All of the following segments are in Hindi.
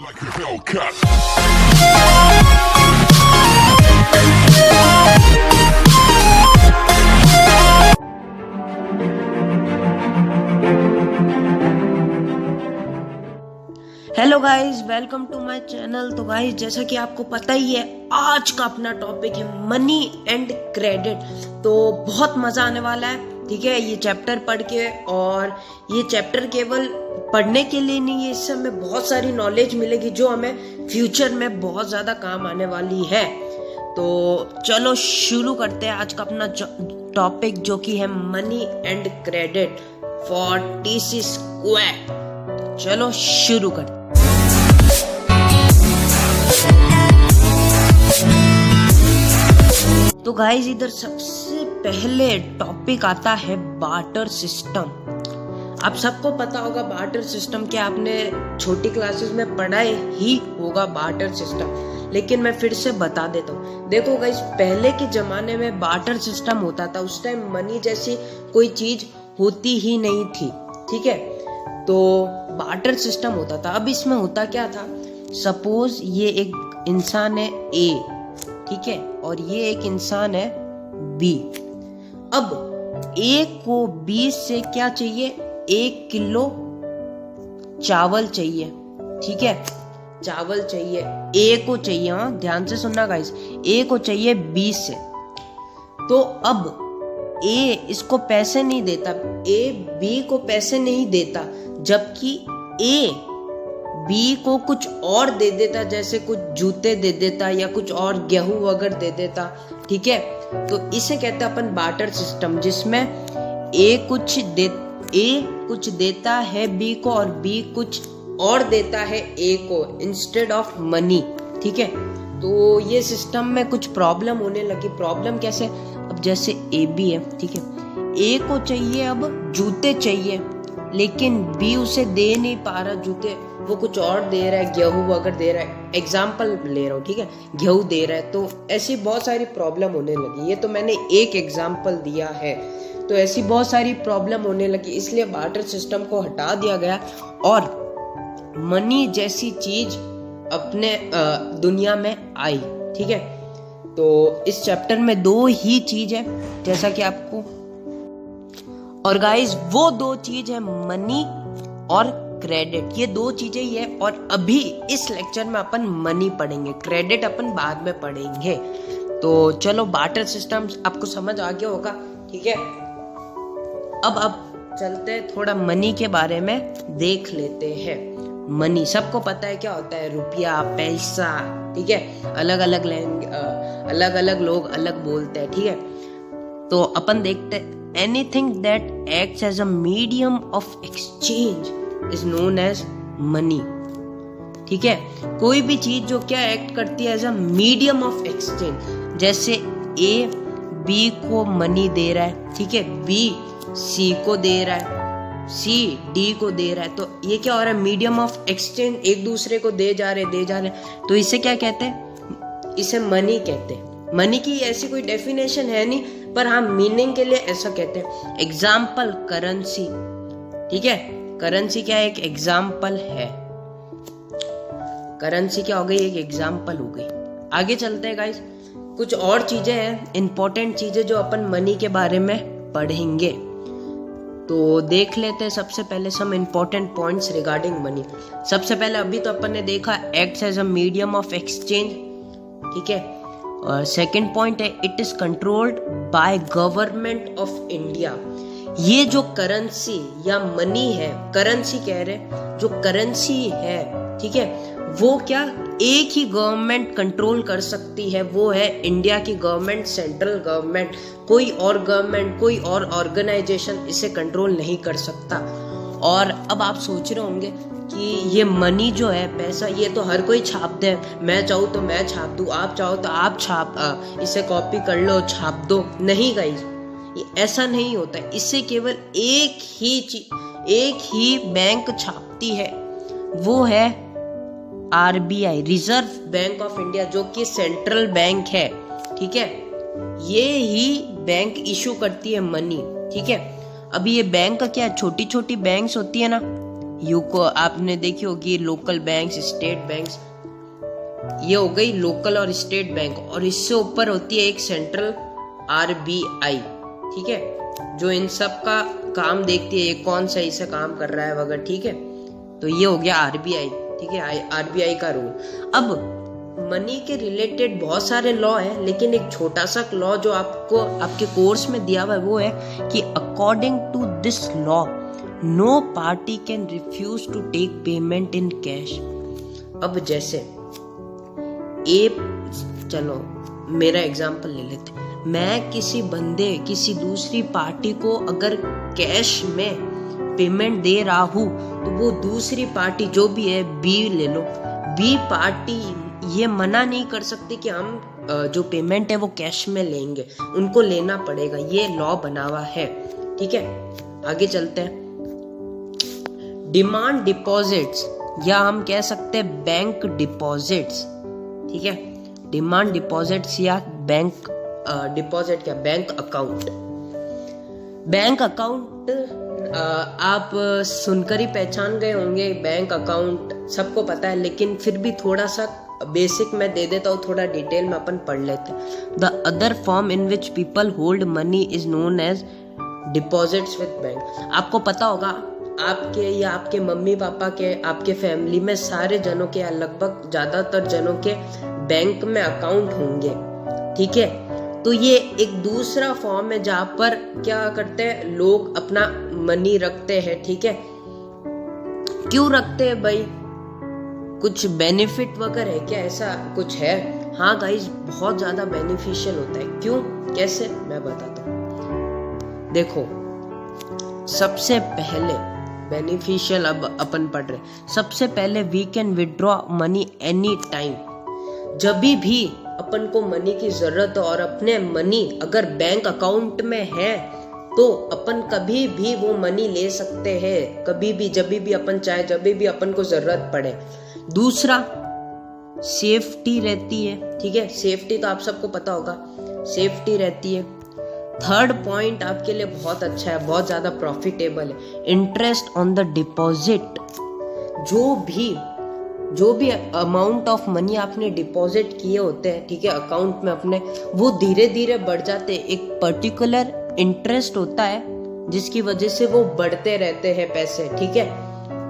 Like a Hellcat. Hello guys, welcome to my channel. तो गाइस, जैसा कि आपको पता ही है, आज का अपना टॉपिक है मनी एंड क्रेडिट। तो बहुत मजा आने वाला है, ठीक है, ये चैप्टर पढ़ के। और ये चैप्टर केवल पढ़ने के लिए नहीं है, इससे हमें बहुत सारी नॉलेज मिलेगी जो हमें फ्यूचर में बहुत ज्यादा काम आने वाली है। तो चलो शुरू करते हैं आज का अपना टॉपिक, जो कि है money and credit for TC square. चलो शुरू करते हैं। तो गाइस, इधर सबसे पहले टॉपिक आता है बार्टर सिस्टम। आप सबको पता होगा बार्टर सिस्टम क्या, आपने छोटी क्लासेस में पढ़ा ही होगा बार्टर सिस्टम, लेकिन मैं फिर से बता देता हूँ। देखो गाइस, पहले के जमाने में बार्टर सिस्टम होता था। उस टाइम मनी जैसी कोई चीज होती ही नहीं थी, ठीक है। तो बार्टर सिस्टम होता था। अब इसमें होता क्या था, सपोज ये एक इंसान है ए, ठीक है, और ये एक इंसान है बी। अब ए को बी से क्या चाहिए, 1 किलो चावल चाहिए, ठीक है, चावल चाहिए ए को चाहिए। हाँ, ध्यान से सुनना गाइस, ए को चाहिए बी से। तो अब ए इसको पैसे नहीं देता, ए बी को पैसे नहीं देता, जबकि ए बी को कुछ और दे देता, जैसे कुछ जूते दे देता या कुछ और गेहूं वगैरह दे देता, ठीक है। तो इसे कहते हैं अपन बार्टर सिस्टम, जिसमें ए कुछ देता है बी को और बी कुछ और देता है ए को इंस्टेड ऑफ मनी, ठीक है। तो ये सिस्टम में कुछ प्रॉब्लम होने लगी। प्रॉब्लम कैसे, अब जैसे ए बी है, ठीक है, ए को चाहिए अब जूते चाहिए, लेकिन बी उसे दे नहीं पा रहा जूते, वो कुछ और दे रहा है, गेहूं वगैरह दे रहा है। एग्जाम्पल ले रहा हूँ, ठीक है, गेहूं दे रहा है। तो ऐसी बहुत सारी प्रॉब्लम होने लगी। ये तो मैंने एक एग्जाम्पल दिया है। तो ऐसी बहुत सारी प्रॉब्लम होने लगी, इसलिए बार्टर सिस्टम को हटा दिया गया और मनी जैसी चीज अपने दुनिया में आई, ठीक है। तो इस चैप्टर में 2 ही चीज है, जैसा कि आपको, और गाइस वो 2 चीज है मनी और क्रेडिट। ये 2 चीजें ही है। और अभी इस लेक्चर में अपन मनी पढ़ेंगे, क्रेडिट अपन बाद में पढ़ेंगे। तो चलो, बार्टर सिस्टम आपको समझ आ गया होगा, ठीक है। अब चलते हैं, थोड़ा मनी के बारे में देख लेते हैं। मनी सबको पता है क्या होता है, रुपया, पैसा, ठीक है। अलग अलग लोग अलग बोलते हैं, ठीक है। तो अपन देखते हैं, anything that acts as a medium of exchange is known as money, ठीक है। कोई भी चीज जो क्या एक्ट करती है as a medium of exchange, जैसे ए बी को मनी दे रहा है, ठीक है, बी सी को दे रहा है, सी डी को दे रहा है। तो ये क्या हो रहा है, मीडियम ऑफ एक्सचेंज, एक दूसरे को दे जा रहे। तो इसे क्या कहते हैं, इसे मनी कहते हैं। मनी की ऐसी कोई डेफिनेशन है नहीं, पर हाँ मीनिंग के लिए ऐसा कहते हैं। एग्जाम्पल करेंसी, ठीक है, करेंसी क्या है, एक एग्जाम्पल है। करेंसी क्या हो गई, एक एग्जाम्पल हो गई। आगे चलते हैं गाइस, कुछ और चीजें हैं, इंपॉर्टेंट चीजें जो अपन मनी के बारे में पढ़ेंगे। तो देख लेते हैं सबसे पहले some important points regarding money. सबसे पहले अभी तो अपन ने देखा acts as a medium of exchange, ठीक है। और सेकंड पॉइंट है, it is controlled by government of India. ये जो करेंसी या मनी है, करेंसी कह रहे, जो करेंसी है, ठीक है, वो क्या एक ही गवर्नमेंट कंट्रोल कर सकती है, वो है इंडिया की गवर्नमेंट, सेंट्रल गवर्नमेंट। कोई और गवर्नमेंट, कोई और ऑर्गेनाइजेशन इसे कंट्रोल नहीं कर सकता। और अब आप सोच रहे होंगे कि ये मनी जो है, पैसा, ये तो हर कोई छाप दे, मैं चाहूँ तो मैं छाप दूँ, आप चाहो तो आप इसे कॉपी कर लो, छाप दो। नहीं गाइस, ये ऐसा नहीं होता है। इससे केवल एक ही बैंक छापती है, वो है RBI, reserve bank of India, जो कि सेंट्रल बैंक है, ठीक है। ये ही बैंक इशू करती है मनी, ठीक है। अभी ये बैंक का क्या, छोटी छोटी बैंक्स होती है ना, यूको आपने देखी होगी, लोकल बैंक्स, स्टेट बैंक्स, ये हो गई लोकल और स्टेट बैंक, और इससे ऊपर होती है एक सेंट्रल RBI, ठीक है, जो इन सब का काम देखती है, ये कौन सही से काम कर रहा है वगैरह, ठीक है। तो ये हो गया RBI, ठीक है, RBI का रूल। अब मनी के रिलेटेड बहुत सारे लॉ है, लेकिन एक छोटा सा लॉ जो आपको आपके कोर्स में दिया हुआ है वो है कि according to this law no party can refuse to take payment in cash. अब जैसे चलो मेरा एग्जांपल ले लेते, मैं किसी दूसरी पार्टी को अगर कैश में पेमेंट दे रहा हूँ, तो वो दूसरी पार्टी जो भी है, बी ले लो, बी पार्टी ये मना नहीं कर सकती कि हम जो पेमेंट है वो कैश में लेंगे, उनको लेना पड़ेगा, ये लॉ बना हुआ है, ठीक है। आगे चलते हैं। डिमांड डिपॉजिट्स, या हम कह सकते हैं बैंक डिपॉजिट्स, ठीक है, डिमांड डिपॉजिट्स या बैंक डिपॉजिट, क्या बैंक अकाउंट। बैंक अकाउंट आप सुनकर ही पहचान गए होंगे, बैंक अकाउंट सबको पता है, लेकिन फिर भी थोड़ा सा बेसिक मैं दे देता हूँ, थोड़ा डिटेल में अपन पढ़ लेते हैं। The other form in which people hold money is known as deposits with bank. आपको पता होगा आपके या आपके मम्मी पापा के, आपके फैमिली में सारे जनों के या लगभग ज्यादातर जनों के बैंक में अकाउंट होंगे, ठीक है। तो ये एक दूसरा फॉर्म है जहां पर क्या करते हैं लोग अपना मनी रखते हैं, ठीक है। क्यों रखते हैं भाई, कुछ बेनिफिट वगैरह है क्या, ऐसा कुछ है? हाँ गाइस, बहुत ज्यादा बेनिफिशियल होता है। क्यों, कैसे, मैं बताता हूँ। देखो, सबसे पहले बेनिफिशियल, अब अपन पढ़ रहे, सबसे पहले we can withdraw money any time. जब भी अपन को मनी की जरूरत हो और अपने मनी अगर बैंक अकाउंट में है तो अपन कभी भी वो मनी ले सकते हैं, कभी भी, जब भी अपन चाहे, जब भी अपन को जरूरत पड़े। दूसरा, सेफ्टी रहती है, ठीक है, सेफ्टी तो आप सबको पता होगा, सेफ्टी रहती है। थर्ड पॉइंट आपके लिए बहुत अच्छा है, बहुत ज्यादा प्रॉफिटेबल है, इंटरेस्ट ऑन द डिपॉजिट। जो भी अमाउंट ऑफ मनी आपने डिपॉजिट किए होते हैं, ठीक है, अकाउंट में अपने, वो धीरे धीरे बढ़ जाते हैं। एक पर्टिकुलर इंटरेस्ट होता है जिसकी वजह से वो बढ़ते रहते हैं पैसे, ठीक है।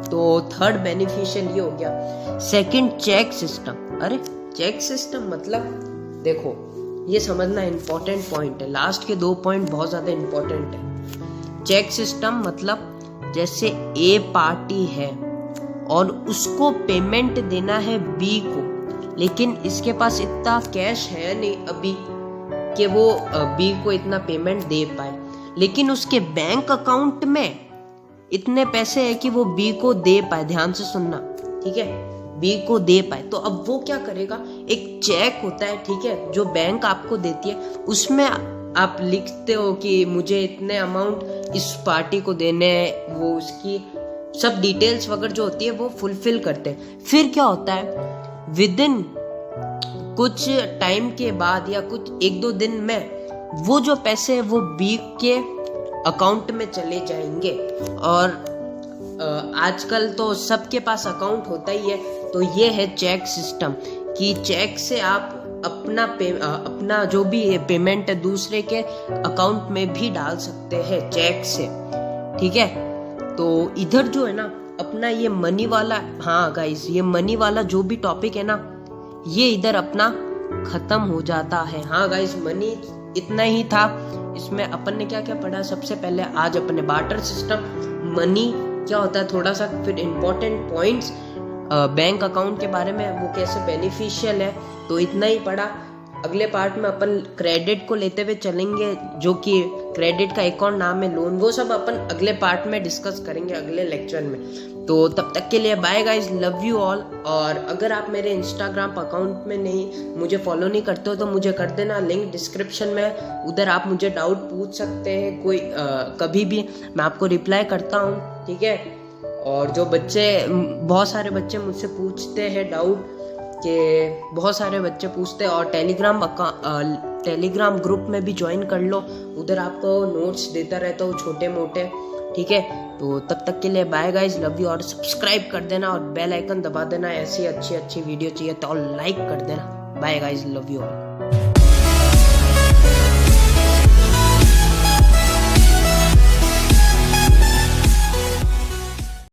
तो थर्ड बेनिफिशियल ये हो गया। Second, cheque system. अरे चेक सिस्टम मतलब, देखो ये समझना इंपॉर्टेंट पॉइंट है, लास्ट के 2 पॉइंट बहुत ज्यादा इंपॉर्टेंट है। चेक सिस्टम मतलब जैसे ए पार्टी है और उसको पेमेंट देना है बी को, लेकिन इसके पास इतना कैश है नहीं अभी कि वो बी को इतना पेमेंट दे पाए, लेकिन उसके बैंक अकाउंट में इतने पैसे है कि वो बी को दे पाए। ध्यान से सुनना, ठीक है, बी को दे पाए। तो अब वो क्या करेगा, एक चेक होता है, ठीक है, जो बैंक आपको देती है, उसमें आप लिखते हो कि मुझे इतने अमाउंट इस पार्टी को देने हैं, वो उसकी सब डिटेल्स वगैरह जो होती है वो फुलफिल करते हैं। फिर क्या होता है, विद इन कुछ टाइम के बाद या कुछ 1-2 दिन में वो जो पैसे है वो बी के अकाउंट में चले जाएंगे। और आजकल तो सबके पास अकाउंट होता ही है, तो ये है चेक सिस्टम, कि चेक से आप अपना जो भी पेमेंट है दूसरे के अकाउंट में भी डाल सकते हैं चेक से, ठीक है। तो इधर जो है ना अपना ये मनी वाला, हाँ गाइस, ये मनी वाला जो भी टॉपिक है ना, ये इधर अपना खत्म हो जाता है। हाँ गाइस, मनी इतना ही था। इसमें अपन ने क्या क्या पढ़ा, सबसे पहले आज अपन ने बार्टर सिस्टम, मनी क्या होता है थोड़ा सा, फिर इम्पोर्टेंट पॉइंट्स बैंक अकाउंट के बारे में, वो कैसे बेनिफिशियल है, तो इतना ही पढ़ा। अगले पार्ट में अपन क्रेडिट को लेते हुए चलेंगे, जो कि क्रेडिट का एक और नाम है लोन, वो सब अपन अगले पार्ट में डिस्कस करेंगे अगले लेक्चर में। तो तब तक के लिए bye guys, love you all. और अगर आप मेरे इंस्टाग्राम अकाउंट में नहीं, मुझे फॉलो नहीं करते हो तो मुझे कर देना, लिंक डिस्क्रिप्शन में, उधर आप मुझे डाउट पूछ सकते हैं, कोई कभी भी मैं आपको रिप्लाई करता हूँ, ठीक है। और जो बच्चे, बहुत सारे बच्चे मुझसे पूछते हैं डाउट, कि बहुत सारे बच्चे पूछते हैं, और टेलीग्राम ग्रुप में भी ज्वाइन कर लो, उधर आपको नोट्स देता रहता हूँ छोटे मोटे, ठीक है, तो तब तक के लिए बाय गाइज, लव यू। और सब्सक्राइब कर देना और बेल आइकन दबा देना, ऐसी अच्छी अच्छी वीडियो चाहिए तो लाइक कर देना। Bye guys, love you all.